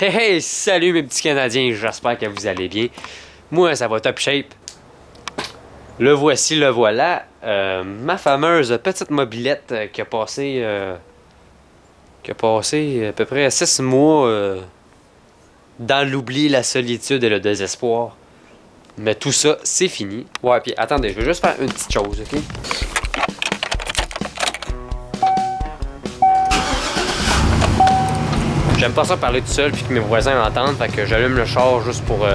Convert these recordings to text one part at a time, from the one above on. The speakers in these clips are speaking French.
Hey hey, salut mes petits Canadiens, j'espère que vous allez bien. Moi, ça va top shape. Le voici, le voilà. Ma fameuse petite mobilette qui a passé à peu près 6 mois dans l'oubli, la solitude et le désespoir. Mais tout ça, c'est fini. Ouais, puis attendez, je vais juste faire une petite chose, ok? J'aime pas ça parler tout seul puis que mes voisins l'entendent, fait que j'allume le char juste pour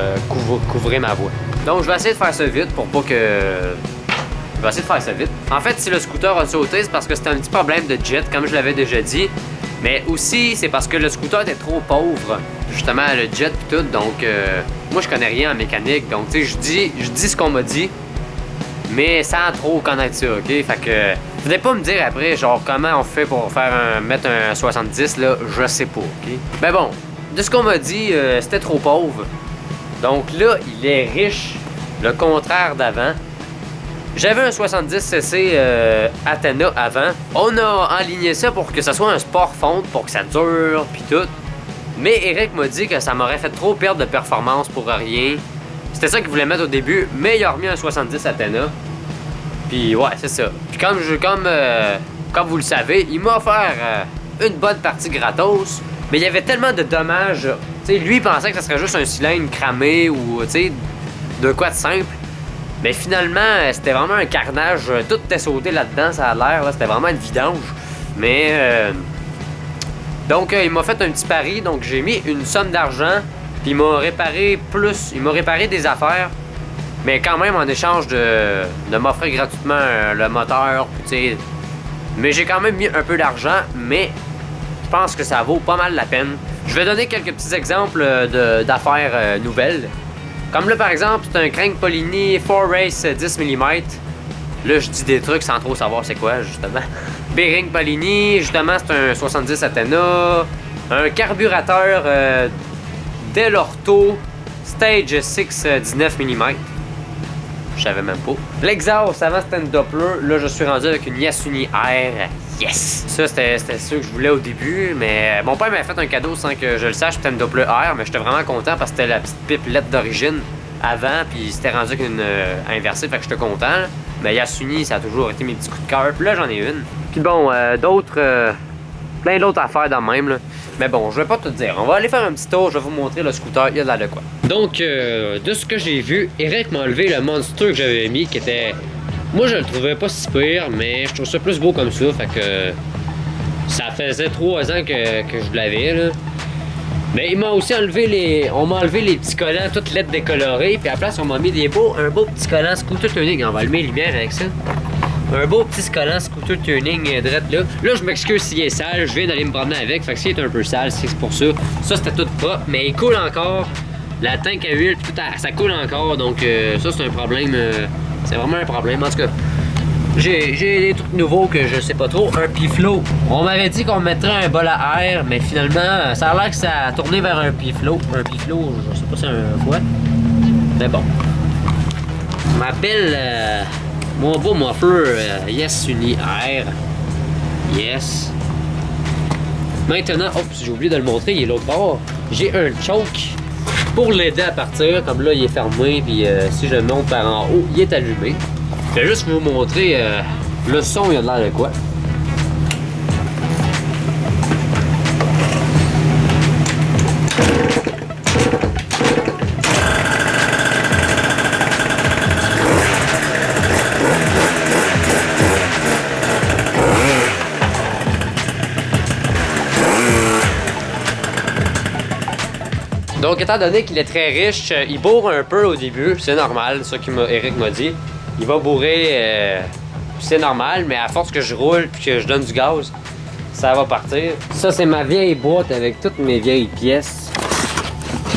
couvrir ma voix. Donc je vais essayer de faire ça vite pour pas que... Je vais essayer de faire ça vite. En fait, si le scooter a sauté, c'est parce que c'était un petit problème de jet, comme je l'avais déjà dit. Mais aussi, c'est parce que le scooter était trop pauvre. Justement, le jet pis tout, donc... moi, je connais rien en mécanique, donc tu sais, je dis ce qu'on m'a dit, mais sans trop connaître ça, ok? Fait que... Venez pas me dire après, genre, comment on fait pour mettre un 70, là, je sais pas, ok? Mais bon, de ce qu'on m'a dit, c'était trop pauvre. Donc là, il est riche, le contraire d'avant. J'avais un 70cc Athena avant. On a aligné ça pour que ça soit un sport fonte, pour que ça dure, pis tout. Mais Eric m'a dit que ça m'aurait fait trop perdre de performance pour rien. C'était ça qu'il voulait mettre au début, mais il a remis un 70 Athena. Puis ouais, c'est ça. Puis comme vous le savez, il m'a offert une bonne partie gratos. Mais il y avait tellement de dommages. Tu sais, lui, il pensait que ça serait juste un cylindre cramé ou, tu sais, de quoi de simple. Mais finalement, c'était vraiment un carnage. Tout était sauté là-dedans, ça a l'air. Là, c'était vraiment une vidange. Mais... Donc, il m'a fait un petit pari. Donc, j'ai mis une somme d'argent. Puis il m'a réparé plus. Il m'a réparé des affaires. Mais quand même, en échange de m'offrir gratuitement le moteur, tu sais. Mais j'ai quand même mis un peu d'argent, mais je pense que ça vaut pas mal la peine. Je vais donner quelques petits exemples d'affaires nouvelles. Comme là, par exemple, c'est un crank Polini 4Race 10 mm. Là, je dis des trucs sans trop savoir c'est quoi, justement. Bearing Polini, justement, c'est un 70 Athena. Un carburateur Delorto Stage 6 19 mm. Je savais même pas. L'exhaust, avant c'était une Doppler. Là, je suis rendu avec une Yasuni Air. Yes! Ça, c'était ça que je voulais au début. Mais mon père m'a fait un cadeau sans que je le sache. C'était une Doppler Air. Mais j'étais vraiment content parce que c'était la petite pipe LED d'origine avant. Puis c'était rendu avec une inversée. Fait que j'étais content. Mais Yasuni, ça a toujours été mes petits coups de cœur. Puis là, j'en ai une. Puis bon, plein d'autres affaires dans le même, là. Mais bon, je vais pas tout dire. On va aller faire un petit tour, je vais vous montrer le scooter, il y a de là de quoi. Donc, de ce que j'ai vu, Eric m'a enlevé le Monster que j'avais mis, qui était... Moi, je le trouvais pas si pire, mais je trouve ça plus beau comme ça, fait que... Ça faisait 3 ans que je l'avais, là. Mais il m'a aussi enlevé les... On m'a enlevé les petits collants, toutes lettres décolorées, puis à la place, on m'a mis un beau petit collant scooter tuning. On va allumer les lumières avec ça. Un beau petit collant scooter tuning direct là. Là, je m'excuse s'il est sale, je viens d'aller me promener avec. Fait que s'il est un peu sale, c'est pour ça. Ça, c'était tout propre, mais il coule encore. La tank à huile, tout ça coule encore. Donc, ça, c'est un problème. C'est vraiment un problème. En tout cas, j'ai des trucs nouveaux que je sais pas trop. Un Piflo. On m'avait dit qu'on mettrait un bol à air, mais finalement, ça a l'air que ça a tourné vers un Piflo. Un Piflo, je sais pas si c'est un fouet. Mais bon. Ma belle. Mon beau muffler Yasuni Air. Yes. Maintenant, oups, j'ai oublié de le montrer, il est l'autre bord. J'ai un choke pour l'aider à partir. Comme là, il est fermé, puis si je le monte par en haut, il est allumé. Je vais juste vous montrer le son, il a l'air de quoi. Donc, étant donné qu'il est très riche, il bourre un peu au début, c'est normal, c'est ça qu'Eric m'a dit. Il va bourrer, c'est normal, mais à force que je roule puis que je donne du gaz, ça va partir. Ça, c'est ma vieille boîte avec toutes mes vieilles pièces.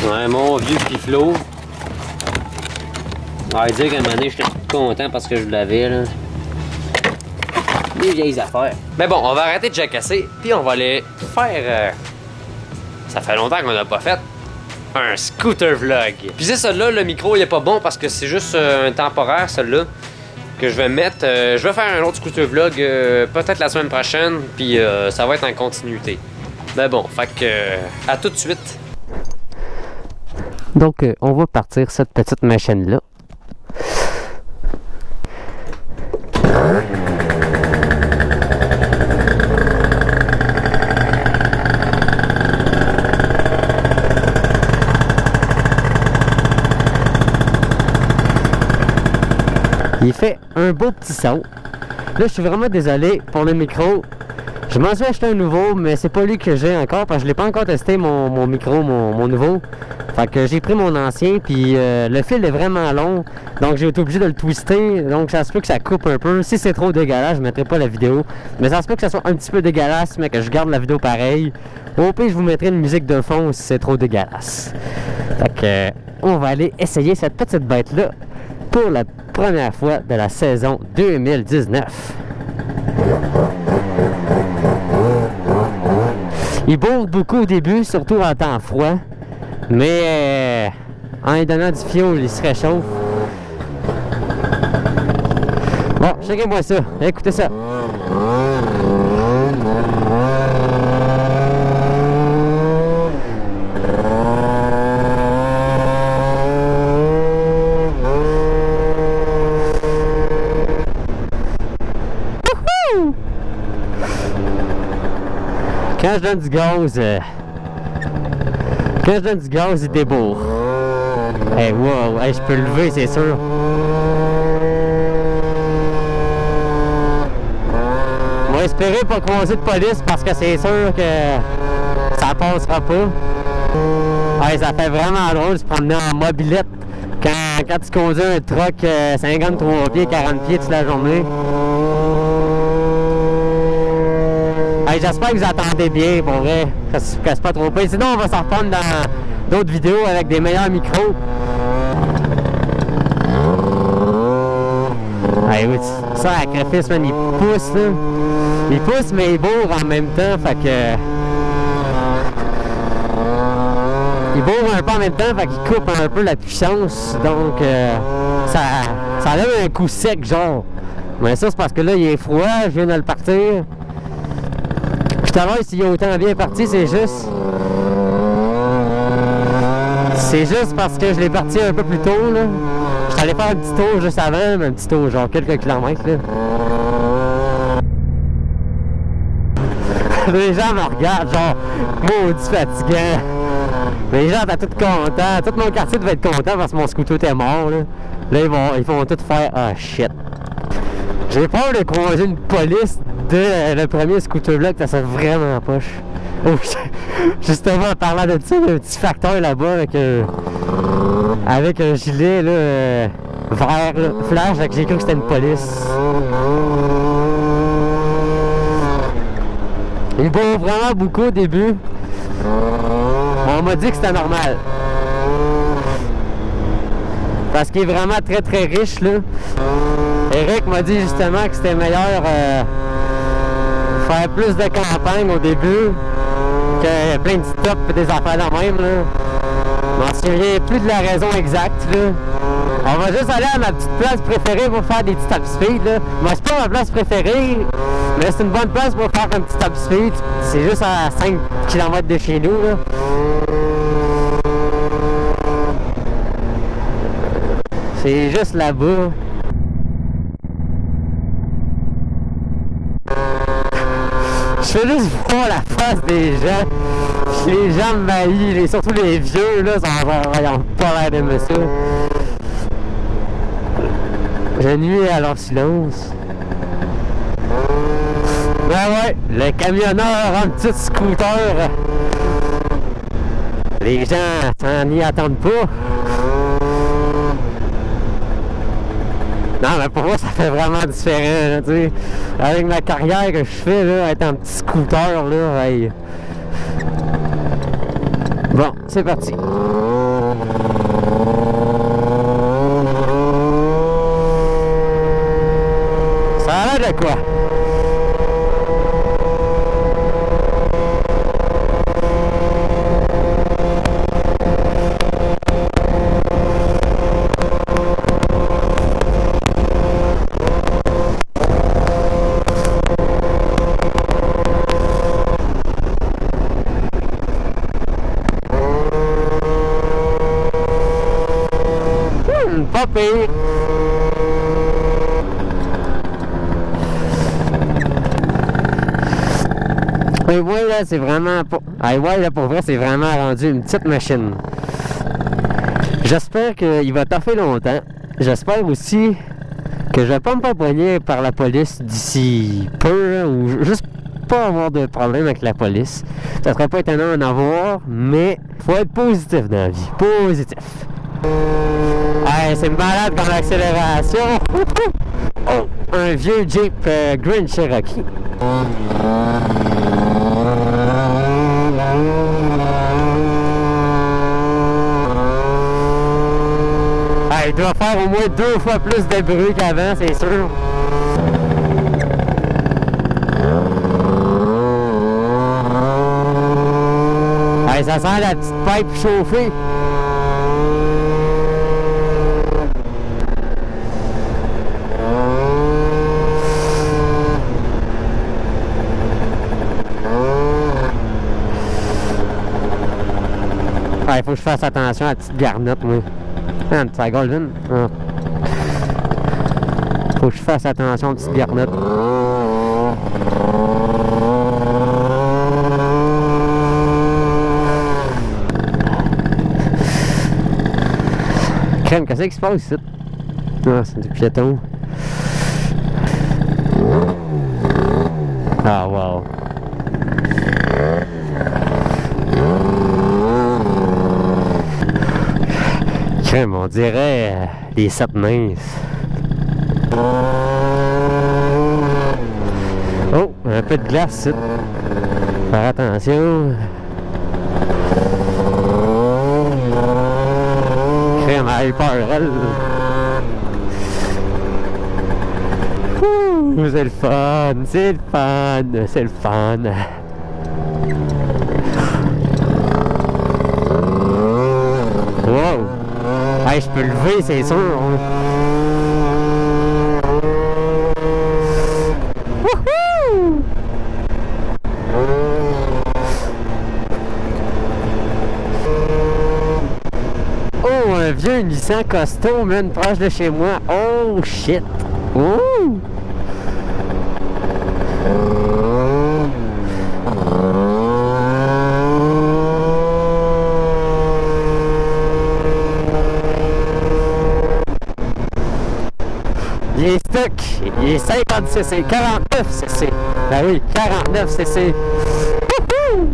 Ouais, mon vieux Piflo. On va dire qu'à un moment donné, j'étais tout content parce que je l'avais, là. Les vieilles affaires. Mais bon, on va arrêter de jacasser, puis on va aller faire... Ça fait longtemps qu'on n'a pas fait un scooter vlog. Puis c'est ça là, le micro il est pas bon parce que c'est juste un temporaire, celui-là, que je vais mettre. Je vais faire un autre scooter vlog peut-être la semaine prochaine, puis ça va être en continuité. Mais bon, fait que à tout de suite. Donc, on va partir cette petite machine-là. Il fait un beau petit son. Là, je suis vraiment désolé pour le micro. Je m'en suis acheté un nouveau, mais c'est pas lui que j'ai encore parce que je l'ai pas encore testé mon micro, mon nouveau. Fait que j'ai pris mon ancien, puis le fil est vraiment long, donc j'ai été obligé de le twister, donc ça se peut que ça coupe un peu. Si c'est trop dégueulasse, je mettrai pas la vidéo, mais ça se peut que ça soit un petit peu dégueulasse, mais que je garde la vidéo pareil. Au pire, je vous mettrai une musique de fond si c'est trop dégueulasse. Fait que on va aller essayer cette petite bête-là pour la première fois de la saison 2019. Il bourre beaucoup au début, surtout en temps froid. Mais en lui donnant du fioul, il se réchauffe. Bon, checkez-moi ça. Écoutez ça. Quand je donne du gaz, il débourre. Hey, wow, hey, je peux le lever, c'est sûr. On va espérer pas croiser de police parce que c'est sûr que ça passera pas. Hey, ça fait vraiment drôle de se promener en mobilette quand tu conduis un truck 53 pieds, 40 pieds toute la journée. Hey, j'espère que vous entendez bien, pour vrai, que c'est pas trop pire. Sinon, on va s'en reprendre dans d'autres vidéos avec des meilleurs micros. Hey, oui, ça, sacrifice, man, il pousse, là. Il pousse, mais il bourre en même temps, fait que... Il bourre un peu en même temps, fait qu'il coupe un peu la puissance, donc ça donne un coup sec, genre. Mais ça, c'est parce que là, il est froid, je viens de le partir. Tout à l'heure, s'il est autant bien parti, c'est juste parce que je l'ai parti un peu plus tôt, là. Je suis allé faire un petit tour juste avant, mais un petit tour, genre quelques kilomètres, là. Les gens me regardent, genre, maudit fatigant. Les gens étaient tous contents. Tout mon quartier devait être content parce que mon scooter était mort, là. Là, ils vont tout faire « Ah, shit ». J'ai peur de croiser une police de le premier scooter-là que ça soit vraiment poche. Oh, justement, en parlant de ça, il y a un petit facteur là-bas avec un gilet là, vert, là, flash, j'ai cru que c'était une police. Il boit vraiment beaucoup au début. On m'a dit que c'était normal. Parce qu'il est vraiment très très riche là. Eric m'a dit justement que c'était meilleur faire plus de campagne au début que plein de stops et des affaires de même là. Je m'en souviens plus de la raison exacte là. On va juste aller à ma petite place préférée pour faire des petits top speed là. Moi c'est pas ma place préférée, mais c'est une bonne place pour faire un petit top speed. C'est juste à 5 km de chez nous là. C'est juste là-bas. Je fais juste voir la face des gens. Puis les gens me maillent, surtout les vieux, là, ils ont pas l'air d'aimer ça. Je nuis à leur silence. Ben ouais, le camionneur en petit scooter. Les gens n'y attendent pas. Non, mais pour moi, ça fait vraiment différent, là, tu sais. Avec ma carrière que je fais, là, être un petit scooter, là, hey. Bon, c'est parti. Ça a l'air de quoi? pire. Mais ouais, là, c'est vraiment pas... Ah ouais, là, pour vrai, c'est vraiment rendu une petite machine. J'espère qu'il va taffer longtemps. J'espère aussi que je vais pas me faire poigner par la police d'ici peu, là, ou juste pas avoir de problème avec la police. Ça serait pas étonnant d'en avoir, mais faut être positif dans la vie. Positif. Hey, c'est malade comme l'accélération. Oh, un vieux Jeep Grand Cherokee. Hey, il doit faire au moins 2 fois plus de bruit qu'avant, c'est sûr. Hey, ça sent la petite pipe chauffée. Il faut que je fasse attention à la petite garnotte, moi. Ah, c'est la Golden. Ah. Faut que je fasse attention à la petite garnotte. Crème, qu'est-ce qui se passe ici? Ah, c'est du piéton. Ah, wow. Crème, on dirait les 7 nains. Oh, un peu de glace ici. Faire attention. Crème, elle a eu peur, elle. Ouh, c'est le fun, c'est le fun, c'est le fun. Wow! Hey, je peux lever, c'est sûr. Wouhou! Oh, un vieux Nissan costaud, man, proche de chez moi. Oh, shit! Ouh! Il est stock, il est 50 cc, 49 cc. Ben oui, 49 cc. Wouhou!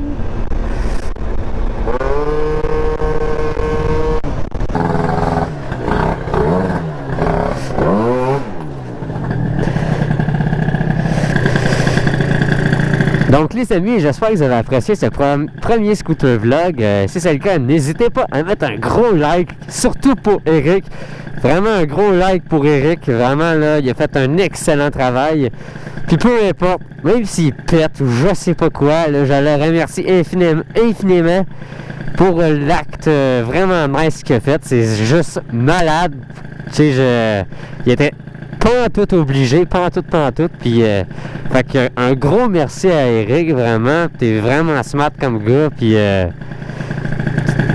Donc les amis, j'espère que vous avez apprécié ce premier scooter vlog. Si c'est le cas, n'hésitez pas à mettre un gros like, surtout pour Eric. Vraiment un gros like pour Eric. Vraiment là, il a fait un excellent travail. Puis peu importe, même s'il pète ou je sais pas quoi, là, je le remercie infiniment pour l'acte vraiment nice qu'il a fait. C'est juste malade. Tu sais, il était pas tout obligé, pas tout. Puis, fait que un gros merci à Eric, vraiment. T'es vraiment smart comme gars. Puis,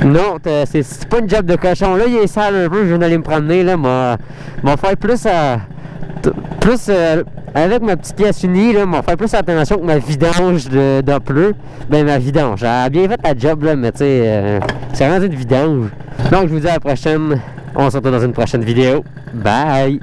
non, c'est pas une job de cochon. Là, il est sale un peu, je viens d'aller me promener. Là, m'a faire plus avec ma petite pièce unie, là, m'a faire plus attention que ma vidange de pleu. Ben, ma vidange. Elle a bien fait la job, là, mais tu sais, c'est vraiment une vidange. Donc, je vous dis à la prochaine. On se retrouve dans une prochaine vidéo. Bye!